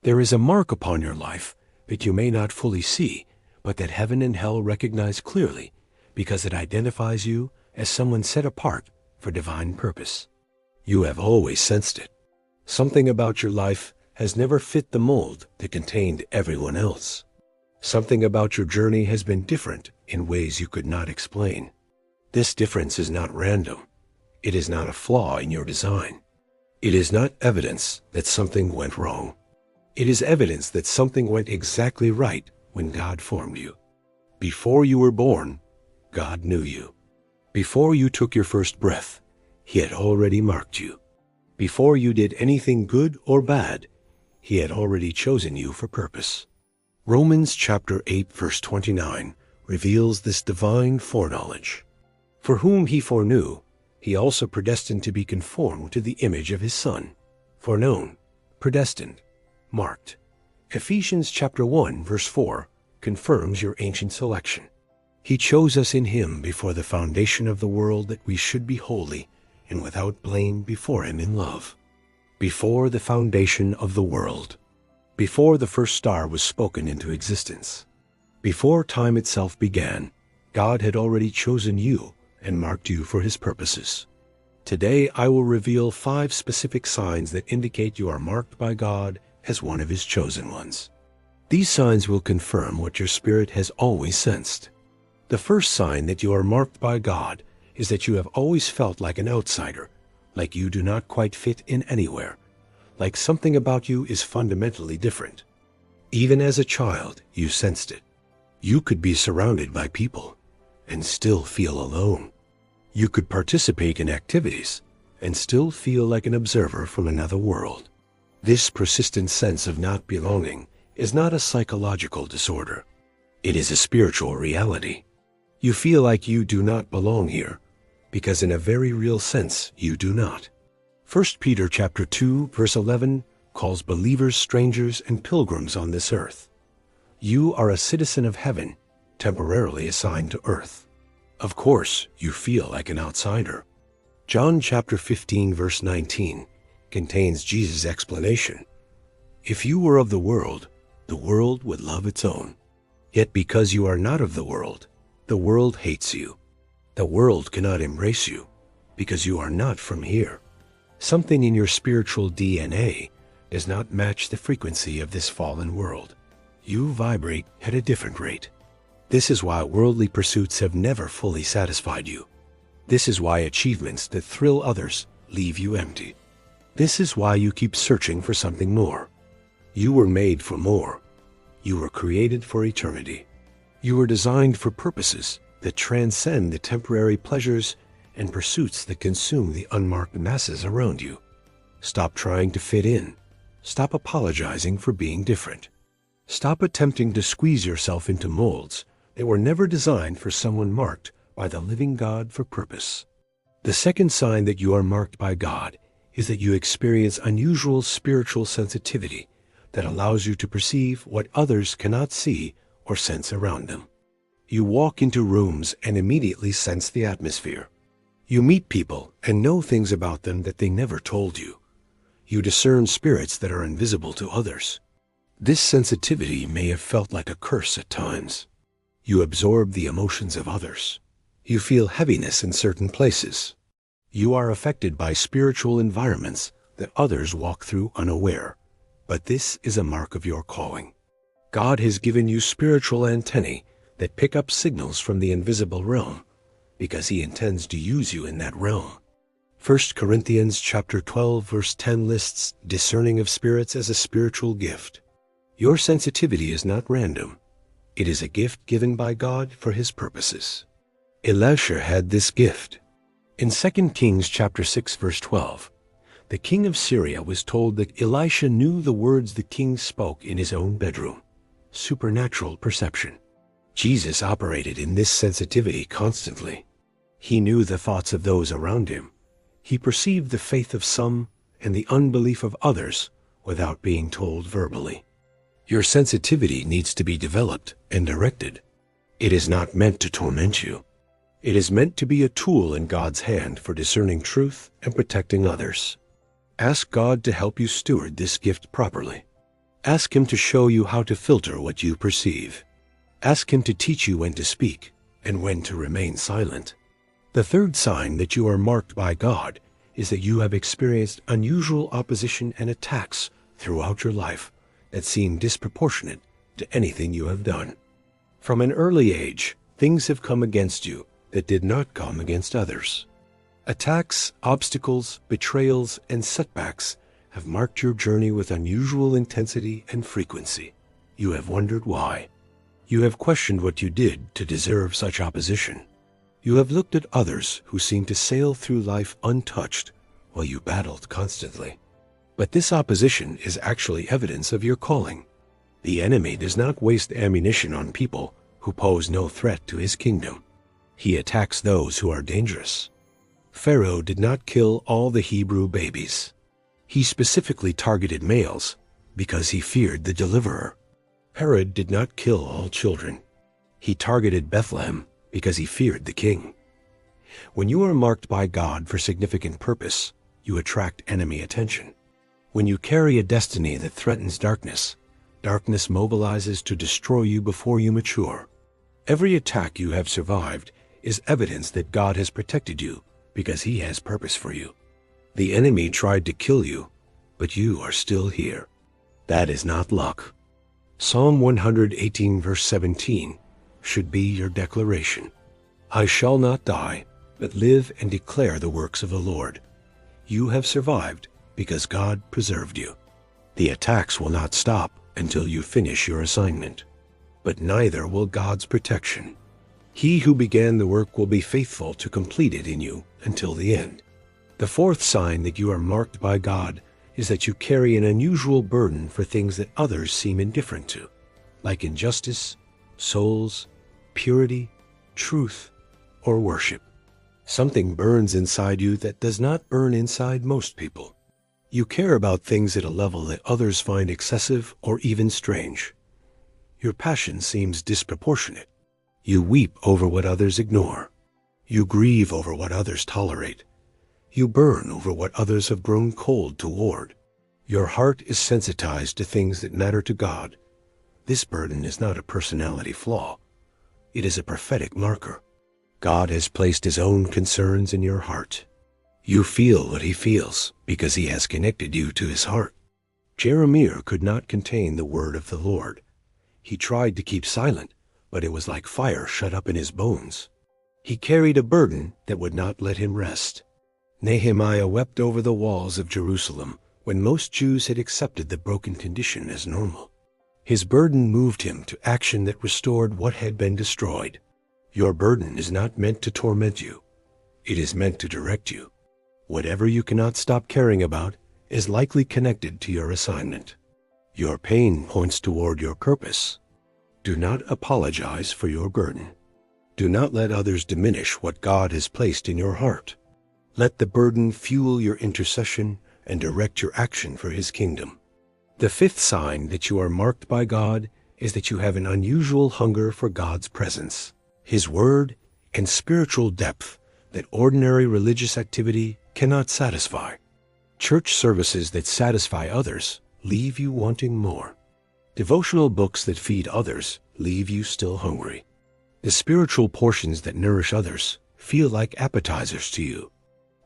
There is a mark upon your life that you may not fully see, but that heaven and hell recognize clearly, because it identifies you as someone set apart for divine purpose. You have always sensed it. Something about your life has never fit the mold that contained everyone else. Something about your journey has been different in ways you could not explain. This difference is not random. It is not a flaw in your design. It is not evidence that something went wrong. It is evidence that something went exactly right when God formed you. Before you were born, God knew you. Before you took your first breath, He had already marked you. Before you did anything good or bad, He had already chosen you for purpose. Romans chapter 8 verse 29 reveals this divine foreknowledge. For whom He foreknew, He also predestined to be conformed to the image of His Son. Foreknown, predestined, marked. Ephesians chapter 1 verse 4 confirms your ancient selection. He chose us in Him before the foundation of the world that we should be holy and without blame before Him in love. Before the foundation of the world. Before the first star was spoken into existence. Before time itself began, God had already chosen you and marked you for His purposes. Today I will reveal 5 specific signs that indicate you are marked by God as one of His chosen ones. These signs will confirm what your spirit has always sensed. The first sign that you are marked by God is that you have always felt like an outsider, like you do not quite fit in anywhere, like something about you is fundamentally different. Even as a child, you sensed it. You could be surrounded by people and still feel alone. You could participate in activities and still feel like an observer from another world. This persistent sense of not belonging is not a psychological disorder. It is a spiritual reality. You feel like you do not belong here, because in a very real sense you do not. 1 Peter chapter 2 verse 11 calls believers strangers and pilgrims on this earth. You are a citizen of heaven, temporarily assigned to earth. Of course, you feel like an outsider. John chapter 15 verse 19 contains Jesus' explanation. If you were of the world would love its own. Yet because you are not of the world hates you. The world cannot embrace you because you are not from here. Something in your spiritual DNA does not match the frequency of this fallen world. You vibrate at a different rate. This is why worldly pursuits have never fully satisfied you. This is why achievements that thrill others leave you empty. This is why you keep searching for something more. You were made for more. You were created for eternity. You were designed for purposes that transcend the temporary pleasures and pursuits that consume the unmarked masses around you. Stop trying to fit in. Stop apologizing for being different. Stop attempting to squeeze yourself into molds that were never designed for someone marked by the living God for purpose. The second sign that you are marked by God is that you experience unusual spiritual sensitivity that allows you to perceive what others cannot see or sense around them. You walk into rooms and immediately sense the atmosphere. You meet people and know things about them that they never told you. You discern spirits that are invisible to others. This sensitivity may have felt like a curse at times. You absorb the emotions of others. You feel heaviness in certain places. You are affected by spiritual environments that others walk through unaware. But this is a mark of your calling. God has given you spiritual antennae that pick up signals from the invisible realm because He intends to use you in that realm. 1 Corinthians chapter 12 verse 10 lists discerning of spirits as a spiritual gift. Your sensitivity is not random. It is a gift given by God for His purposes. Elisha had this gift. In 2 Kings chapter 6 verse 12, the king of Syria was told that Elisha knew the words the king spoke in his own bedroom. Supernatural perception. Jesus operated in this sensitivity constantly. He knew the thoughts of those around Him. He perceived the faith of some and the unbelief of others without being told verbally. Your sensitivity needs to be developed and directed. It is not meant to torment you. It is meant to be a tool in God's hand for discerning truth and protecting others. Ask God to help you steward this gift properly. Ask him to show you how to filter what you perceive. Ask him to teach you when to speak and when to remain silent. The third sign that you are marked by God is that you have experienced unusual opposition and attacks throughout your life that seem disproportionate to anything you have done. From an early age, things have come against you that did not come against others. Attacks, obstacles, betrayals, and setbacks have marked your journey with unusual intensity and frequency. You have wondered why. You have questioned what you did to deserve such opposition. You have looked at others who seem to sail through life untouched while you battled constantly. But this opposition is actually evidence of your calling. The enemy does not waste ammunition on people who pose no threat to his kingdom. He attacks those who are dangerous. Pharaoh did not kill all the Hebrew babies. He specifically targeted males because he feared the deliverer. Herod did not kill all children. He targeted Bethlehem because he feared the king. When you are marked by God for significant purpose, you attract enemy attention. When you carry a destiny that threatens darkness, darkness mobilizes to destroy you before you mature. Every attack you have survived is evidence that God has protected you because he has purpose for you. The enemy tried to kill you, but you are still here. That is not luck. Psalm 118 verse 17 should be your declaration. I shall not die, but live and declare the works of the Lord. You have survived because God preserved you. The attacks will not stop until you finish your assignment, but neither will God's protection. He who began the work will be faithful to complete it in you until the end. The fourth sign that you are marked by God is that you carry an unusual burden for things that others seem indifferent to, like injustice, souls, purity, truth, or worship. Something burns inside you that does not burn inside most people. You care about things at a level that others find excessive or even strange. Your passion seems disproportionate. You weep over what others ignore. You grieve over what others tolerate. You burn over what others have grown cold toward. Your heart is sensitized to things that matter to God. This burden is not a personality flaw. It is a prophetic marker. God has placed his own concerns in your heart. You feel what he feels because he has connected you to his heart. Jeremiah could not contain the word of the Lord. He tried to keep silent, but it was like fire shut up in his bones. He carried a burden that would not let him rest. Nehemiah wept over the walls of Jerusalem when most Jews had accepted the broken condition as normal. His burden moved him to action that restored what had been destroyed. Your burden is not meant to torment you. It is meant to direct you. Whatever you cannot stop caring about is likely connected to your assignment. Your pain points toward your purpose. Do not apologize for your burden. Do not let others diminish what God has placed in your heart. Let the burden fuel your intercession and direct your action for his kingdom. The fifth sign that you are marked by God is that you have an unusual hunger for God's presence, his word, and spiritual depth that ordinary religious activity cannot satisfy. Church services that satisfy others leave you wanting more. Devotional books that feed others leave you still hungry. The spiritual portions that nourish others feel like appetizers to you.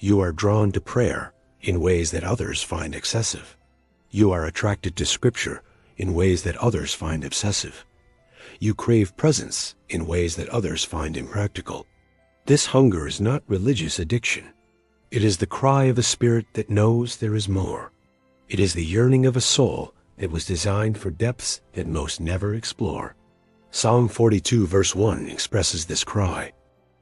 You are drawn to prayer in ways that others find excessive. You are attracted to Scripture in ways that others find obsessive. You crave presence in ways that others find impractical. This hunger is not religious addiction. It is the cry of a spirit that knows there is more. It is the yearning of a soul that was designed for depths that most never explore. Psalm 42 verse 1 expresses this cry.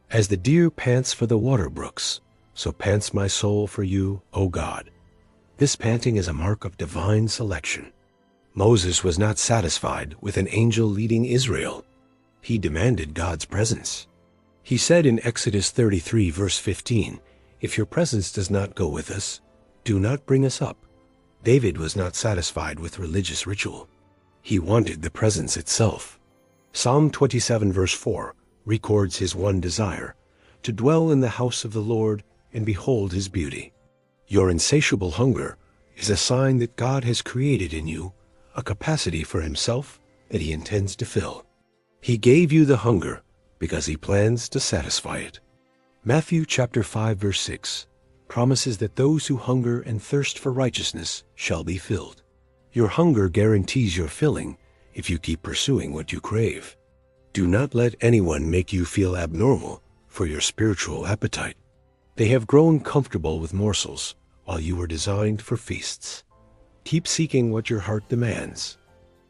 As the deer pants for the water brooks, so pants my soul for you, O God. This panting is a mark of divine selection. Moses was not satisfied with an angel leading Israel. He demanded God's presence. He said in Exodus 33 verse 15, "If your presence does not go with us, do not bring us up." David was not satisfied with religious ritual. He wanted the presence itself. Psalm 27 verse 4 records his one desire, to dwell in the house of the Lord and behold his beauty. Your insatiable hunger is a sign that God has created in you a capacity for himself that he intends to fill. He gave you the hunger because he plans to satisfy it. Matthew chapter 5 verse 6 promises that those who hunger and thirst for righteousness shall be filled. Your hunger guarantees your filling if you keep pursuing what you crave. Do not let anyone make you feel abnormal for your spiritual appetite. They have grown comfortable with morsels while you were designed for feasts. Keep seeking what your heart demands.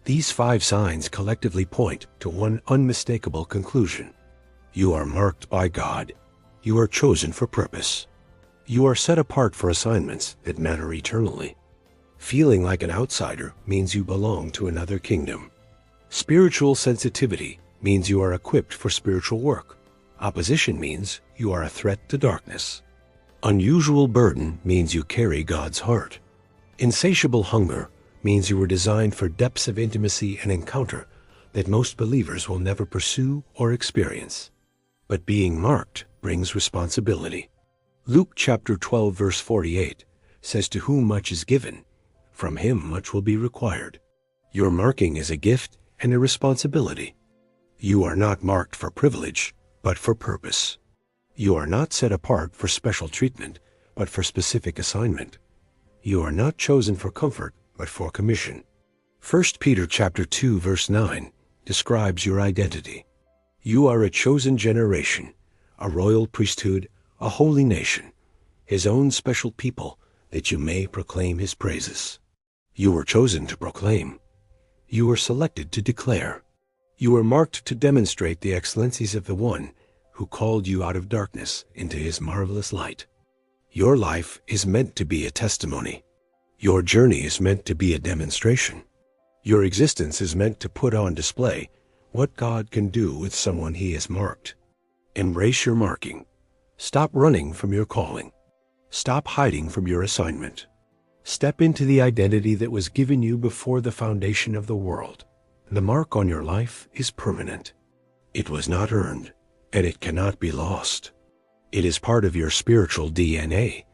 These 5 signs collectively point to one unmistakable conclusion. You are marked by God. You are chosen for purpose. You are set apart for assignments that matter eternally. Feeling like an outsider means you belong to another kingdom. Spiritual sensitivity means you are equipped for spiritual work. Opposition means you are a threat to darkness. Unusual burden means you carry God's heart. Insatiable hunger means you were designed for depths of intimacy and encounter that most believers will never pursue or experience. But being marked brings responsibility. Luke chapter 12 verse 48 says, "To whom much is given, from him much will be required." Your marking is a gift and a responsibility. You are not marked for privilege, but for purpose. You are not set apart for special treatment, but for specific assignment. You are not chosen for comfort, but for commission. 1 Peter chapter 2 verse 9 describes your identity. You are a chosen generation, a royal priesthood, a holy nation, his own special people, that you may proclaim his praises. You were chosen to proclaim. You were selected to declare. You were marked to demonstrate the excellencies of the one who called you out of darkness into his marvelous light. Your life is meant to be a testimony. Your journey is meant to be a demonstration. Your existence is meant to put on display what God can do with someone he has marked. Embrace your marking. Stop running from your calling. Stop hiding from your assignment. Step into the identity that was given you before the foundation of the world. The mark on your life is permanent. It was not earned, and it cannot be lost. It is part of your spiritual DNA.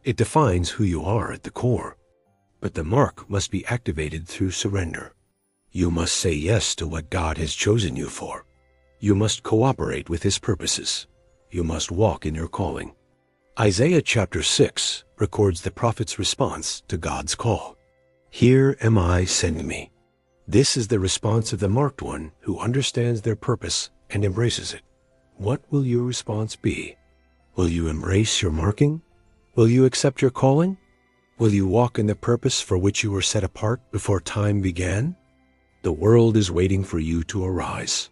It defines who you are at the core. But the mark must be activated through surrender. You must say yes to what God has chosen you for. You must cooperate with his purposes. You must walk in your calling. Isaiah chapter 6 records the prophet's response to God's call. "Here am I, send me." This is the response of the marked one who understands their purpose and embraces it. What will your response be? Will you embrace your marking? Will you accept your calling? Will you walk in the purpose for which you were set apart before time began? The world is waiting for you to arise.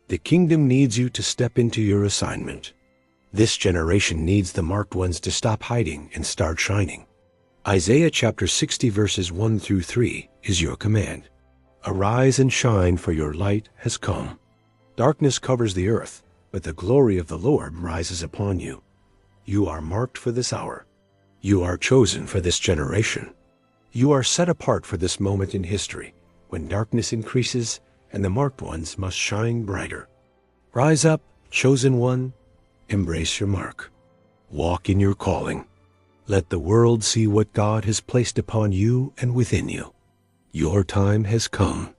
The kingdom needs you to step into your assignment. This generation needs the marked ones to stop hiding and start shining. Isaiah chapter 60 verses 1 through 3 is your command. Arise and shine, for your light has come. Darkness covers the earth, but the glory of the Lord rises upon you. You are marked for this hour. You are chosen for this generation. You are set apart for this moment in history, when darkness increases and the marked ones must shine brighter. Rise up, chosen one. Embrace your mark. Walk in your calling. Let the world see what God has placed upon you and within you. Your time has come.